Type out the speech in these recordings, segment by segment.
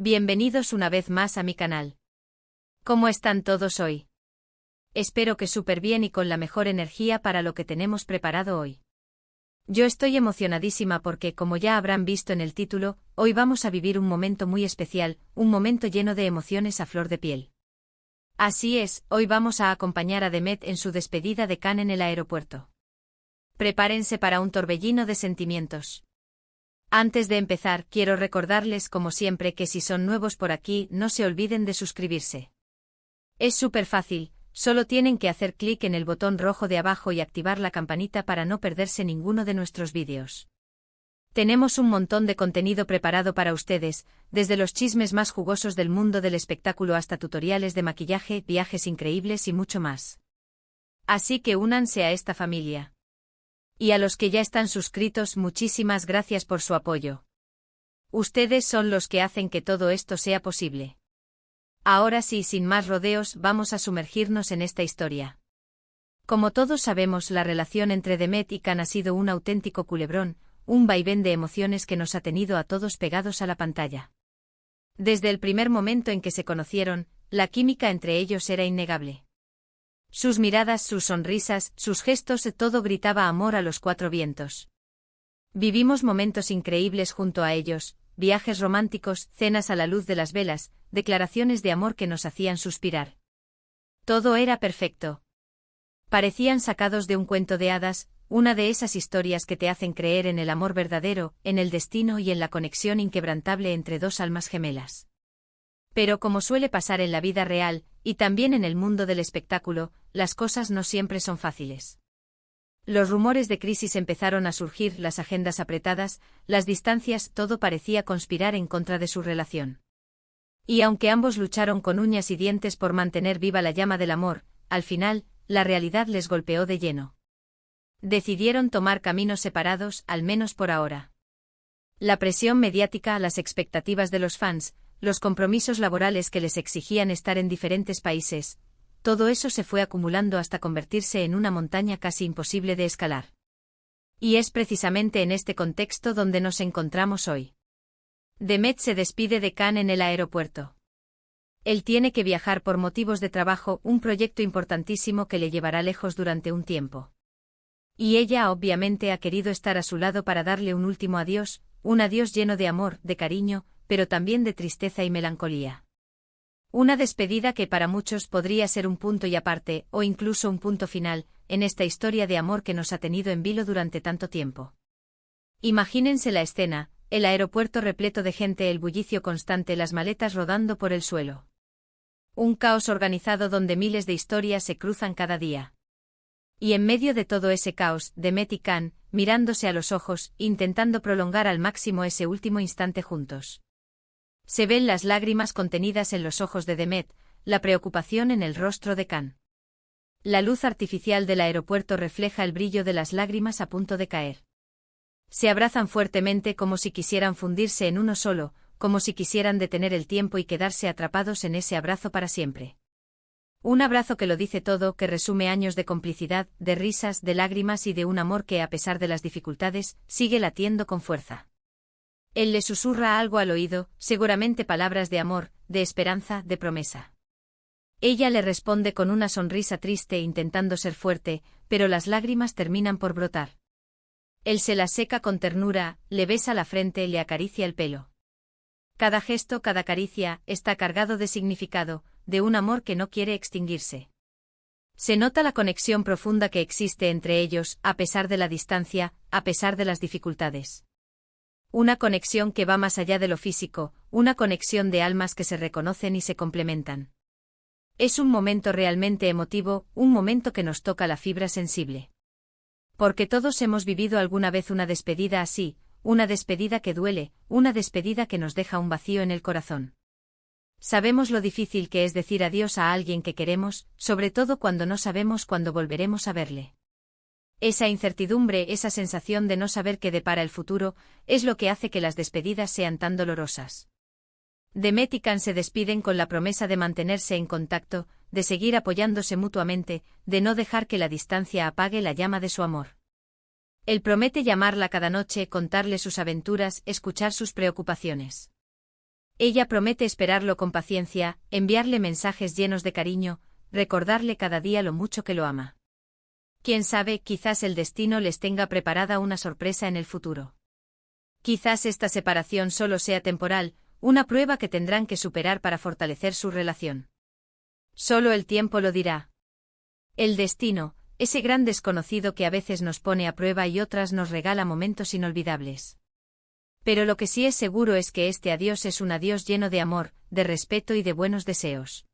Bienvenidos una vez más a mi canal. ¿Cómo están todos hoy? Espero que súper bien y con la mejor energía para lo que tenemos preparado hoy. Yo estoy emocionadísima porque, como ya habrán visto en el título, hoy vamos a vivir un momento muy especial, un momento lleno de emociones a flor de piel. Así es, hoy vamos a acompañar a Demet en su despedida de Khan en el aeropuerto. Prepárense para un torbellino de sentimientos. Antes de empezar, quiero recordarles como siempre que si son nuevos por aquí, no se olviden de suscribirse. Es súper fácil, solo tienen que hacer clic en el botón rojo de abajo y activar la campanita para no perderse ninguno de nuestros vídeos. Tenemos un montón de contenido preparado para ustedes, desde los chismes más jugosos del mundo del espectáculo hasta tutoriales de maquillaje, viajes increíbles y mucho más. Así que únanse a esta familia. Y a los que ya están suscritos, muchísimas gracias por su apoyo. Ustedes son los que hacen que todo esto sea posible. Ahora sí, sin más rodeos, vamos a sumergirnos en esta historia. Como todos sabemos, la relación entre Demet y Khan ha sido un auténtico culebrón, un vaivén de emociones que nos ha tenido a todos pegados a la pantalla. Desde el primer momento en que se conocieron, la química entre ellos era innegable. Sus miradas, sus sonrisas, sus gestos, todo gritaba amor a los cuatro vientos. Vivimos momentos increíbles junto a ellos, viajes románticos, cenas a la luz de las velas, declaraciones de amor que nos hacían suspirar. Todo era perfecto. Parecían sacados de un cuento de hadas, una de esas historias que te hacen creer en el amor verdadero, en el destino y en la conexión inquebrantable entre dos almas gemelas. Pero como suele pasar en la vida real, y también en el mundo del espectáculo, las cosas no siempre son fáciles. Los rumores de crisis empezaron a surgir, las agendas apretadas, las distancias, todo parecía conspirar en contra de su relación. Y aunque ambos lucharon con uñas y dientes por mantener viva la llama del amor, al final, la realidad les golpeó de lleno. Decidieron tomar caminos separados, al menos por ahora. La presión mediática, las expectativas de los fans, los compromisos laborales que les exigían estar en diferentes países, todo eso se fue acumulando hasta convertirse en una montaña casi imposible de escalar. Y es precisamente en este contexto donde nos encontramos hoy. Demet se despide de Khan en el aeropuerto. Él tiene que viajar por motivos de trabajo, un proyecto importantísimo que le llevará lejos durante un tiempo. Y ella obviamente ha querido estar a su lado para darle un último adiós, un adiós lleno de amor, de cariño, pero también de tristeza y melancolía. Una despedida que para muchos podría ser un punto y aparte, o incluso un punto final, en esta historia de amor que nos ha tenido en vilo durante tanto tiempo. Imagínense la escena, el aeropuerto repleto de gente, el bullicio constante, las maletas rodando por el suelo. Un caos organizado donde miles de historias se cruzan cada día. Y en medio de todo ese caos, Demet y Khan, mirándose a los ojos, intentando prolongar al máximo ese último instante juntos. Se ven las lágrimas contenidas en los ojos de Demet, la preocupación en el rostro de Khan. La luz artificial del aeropuerto refleja el brillo de las lágrimas a punto de caer. Se abrazan fuertemente como si quisieran fundirse en uno solo, como si quisieran detener el tiempo y quedarse atrapados en ese abrazo para siempre. Un abrazo que lo dice todo, que resume años de complicidad, de risas, de lágrimas y de un amor que, a pesar de las dificultades, sigue latiendo con fuerza. Él le susurra algo al oído, seguramente palabras de amor, de esperanza, de promesa. Ella le responde con una sonrisa triste intentando ser fuerte, pero las lágrimas terminan por brotar. Él se las seca con ternura, le besa la frente, le acaricia el pelo. Cada gesto, cada caricia, está cargado de significado, de un amor que no quiere extinguirse. Se nota la conexión profunda que existe entre ellos, a pesar de la distancia, a pesar de las dificultades. Una conexión que va más allá de lo físico, una conexión de almas que se reconocen y se complementan. Es un momento realmente emotivo, un momento que nos toca la fibra sensible. Porque todos hemos vivido alguna vez una despedida así, una despedida que duele, una despedida que nos deja un vacío en el corazón. Sabemos lo difícil que es decir adiós a alguien que queremos, sobre todo cuando no sabemos cuándo volveremos a verle. Esa incertidumbre, esa sensación de no saber qué depara el futuro, es lo que hace que las despedidas sean tan dolorosas. Demet y Khan se despiden con la promesa de mantenerse en contacto, de seguir apoyándose mutuamente, de no dejar que la distancia apague la llama de su amor. Él promete llamarla cada noche, contarle sus aventuras, escuchar sus preocupaciones. Ella promete esperarlo con paciencia, enviarle mensajes llenos de cariño, recordarle cada día lo mucho que lo ama. Quién sabe, quizás el destino les tenga preparada una sorpresa en el futuro. Quizás esta separación solo sea temporal, una prueba que tendrán que superar para fortalecer su relación. Solo el tiempo lo dirá. El destino, ese gran desconocido que a veces nos pone a prueba y otras nos regala momentos inolvidables. Pero lo que sí es seguro es que este adiós es un adiós lleno de amor, de respeto y de buenos deseos.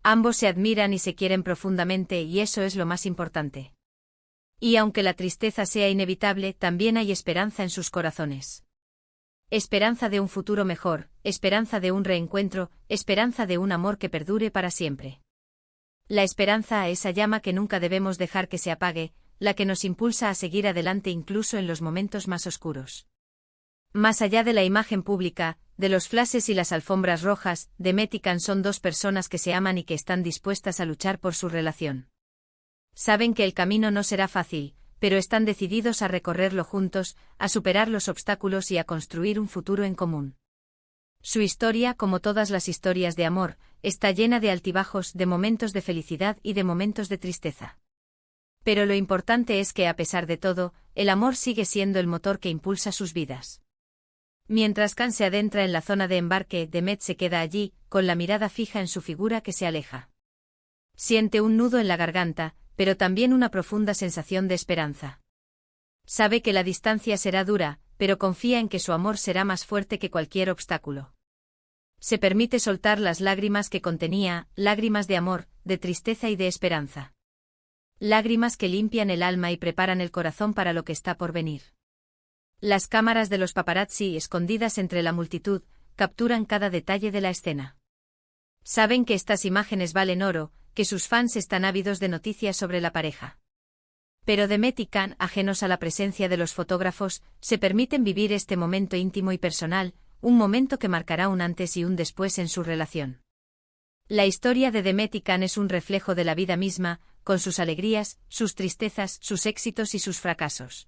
Ambos se admiran y se quieren profundamente y eso es lo más importante. Y aunque la tristeza sea inevitable, también hay esperanza en sus corazones. Esperanza de un futuro mejor, esperanza de un reencuentro, esperanza de un amor que perdure para siempre. La esperanza a esa llama que nunca debemos dejar que se apague, la que nos impulsa a seguir adelante incluso en los momentos más oscuros. Más allá de la imagen pública, de los flashes y las alfombras rojas, Demet y Can son dos personas que se aman y que están dispuestas a luchar por su relación. Saben que el camino no será fácil, pero están decididos a recorrerlo juntos, a superar los obstáculos y a construir un futuro en común. Su historia, como todas las historias de amor, está llena de altibajos, de momentos de felicidad y de momentos de tristeza. Pero lo importante es que a pesar de todo, el amor sigue siendo el motor que impulsa sus vidas. Mientras Can se adentra en la zona de embarque, Demet se queda allí, con la mirada fija en su figura que se aleja. Siente un nudo en la garganta, pero también una profunda sensación de esperanza. Sabe que la distancia será dura, pero confía en que su amor será más fuerte que cualquier obstáculo. Se permite soltar las lágrimas que contenía, lágrimas de amor, de tristeza y de esperanza. Lágrimas que limpian el alma y preparan el corazón para lo que está por venir. Las cámaras de los paparazzi, escondidas entre la multitud, capturan cada detalle de la escena. Saben que estas imágenes valen oro, que sus fans están ávidos de noticias sobre la pareja. Pero Demet y Can, ajenos a la presencia de los fotógrafos, se permiten vivir este momento íntimo y personal, un momento que marcará un antes y un después en su relación. La historia de Demet y Can es un reflejo de la vida misma, con sus alegrías, sus tristezas, sus éxitos y sus fracasos.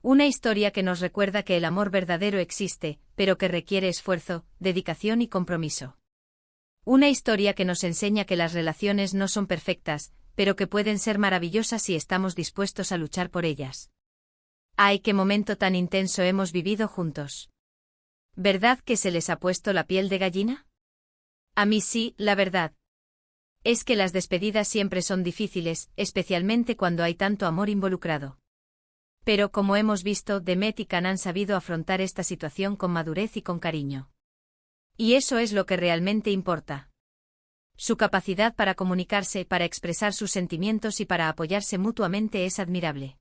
Una historia que nos recuerda que el amor verdadero existe, pero que requiere esfuerzo, dedicación y compromiso. Una historia que nos enseña que las relaciones no son perfectas, pero que pueden ser maravillosas si estamos dispuestos a luchar por ellas. ¡Ay, qué momento tan intenso hemos vivido juntos! ¿Verdad que se les ha puesto la piel de gallina? A mí sí, la verdad. Es que las despedidas siempre son difíciles, especialmente cuando hay tanto amor involucrado. Pero como hemos visto, Demet y Can han sabido afrontar esta situación con madurez y con cariño. Y eso es lo que realmente importa. Su capacidad para comunicarse, para expresar sus sentimientos y para apoyarse mutuamente es admirable.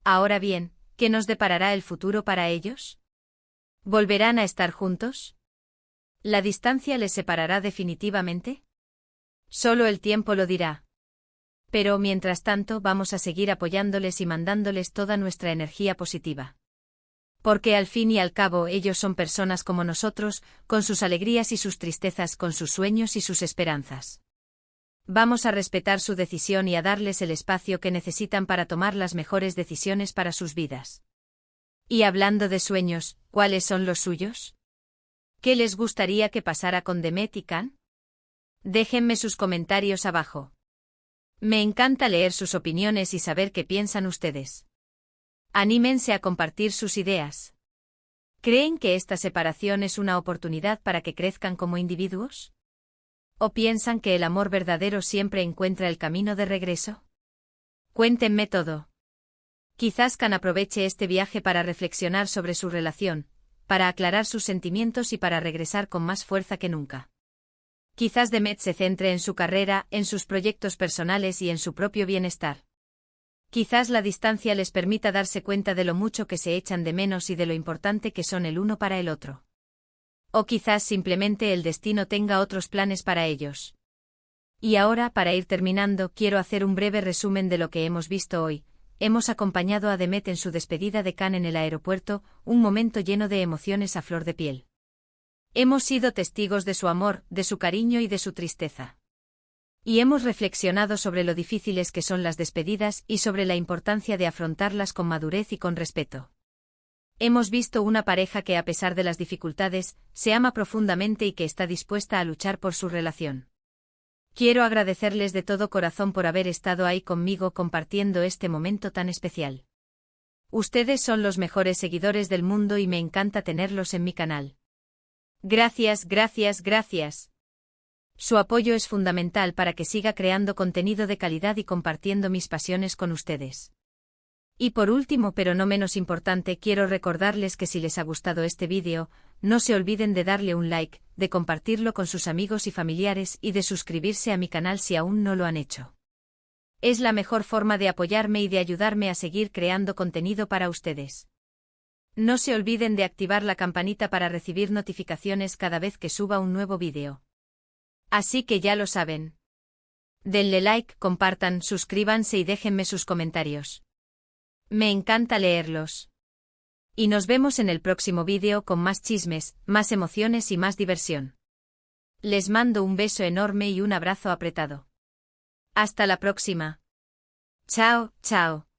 Ahora bien, ¿qué nos deparará el futuro para ellos? ¿Volverán a estar juntos? ¿La distancia les separará definitivamente? Solo el tiempo lo dirá. Pero mientras tanto vamos a seguir apoyándoles y mandándoles toda nuestra energía positiva. Porque al fin y al cabo ellos son personas como nosotros, con sus alegrías y sus tristezas, con sus sueños y sus esperanzas. Vamos a respetar su decisión y a darles el espacio que necesitan para tomar las mejores decisiones para sus vidas. Y hablando de sueños, ¿cuáles son los suyos? ¿Qué les gustaría que pasara con Demet y Can? Déjenme sus comentarios abajo. Me encanta leer sus opiniones y saber qué piensan ustedes. Anímense a compartir sus ideas. ¿Creen que esta separación es una oportunidad para que crezcan como individuos? ¿O piensan que el amor verdadero siempre encuentra el camino de regreso? Cuéntenme todo. Quizás Can aproveche este viaje para reflexionar sobre su relación, para aclarar sus sentimientos y para regresar con más fuerza que nunca. Quizás Demet se centre en su carrera, en sus proyectos personales y en su propio bienestar. Quizás la distancia les permita darse cuenta de lo mucho que se echan de menos y de lo importante que son el uno para el otro. O quizás simplemente el destino tenga otros planes para ellos. Y ahora, para ir terminando, quiero hacer un breve resumen de lo que hemos visto hoy. Hemos acompañado a Demet en su despedida de Can en el aeropuerto, un momento lleno de emociones a flor de piel. Hemos sido testigos de su amor, de su cariño y de su tristeza. Y hemos reflexionado sobre lo difíciles que son las despedidas y sobre la importancia de afrontarlas con madurez y con respeto. Hemos visto una pareja que a pesar de las dificultades, se ama profundamente y que está dispuesta a luchar por su relación. Quiero agradecerles de todo corazón por haber estado ahí conmigo compartiendo este momento tan especial. Ustedes son los mejores seguidores del mundo y me encanta tenerlos en mi canal. Gracias, gracias, gracias. Su apoyo es fundamental para que siga creando contenido de calidad y compartiendo mis pasiones con ustedes. Y por último, pero no menos importante, quiero recordarles que si les ha gustado este vídeo, no se olviden de darle un like, de compartirlo con sus amigos y familiares y de suscribirse a mi canal si aún no lo han hecho. Es la mejor forma de apoyarme y de ayudarme a seguir creando contenido para ustedes. No se olviden de activar la campanita para recibir notificaciones cada vez que suba un nuevo vídeo. Así que ya lo saben. Denle like, compartan, suscríbanse y déjenme sus comentarios. Me encanta leerlos. Y nos vemos en el próximo vídeo con más chismes, más emociones y más diversión. Les mando un beso enorme y un abrazo apretado. Hasta la próxima. Chao, chao.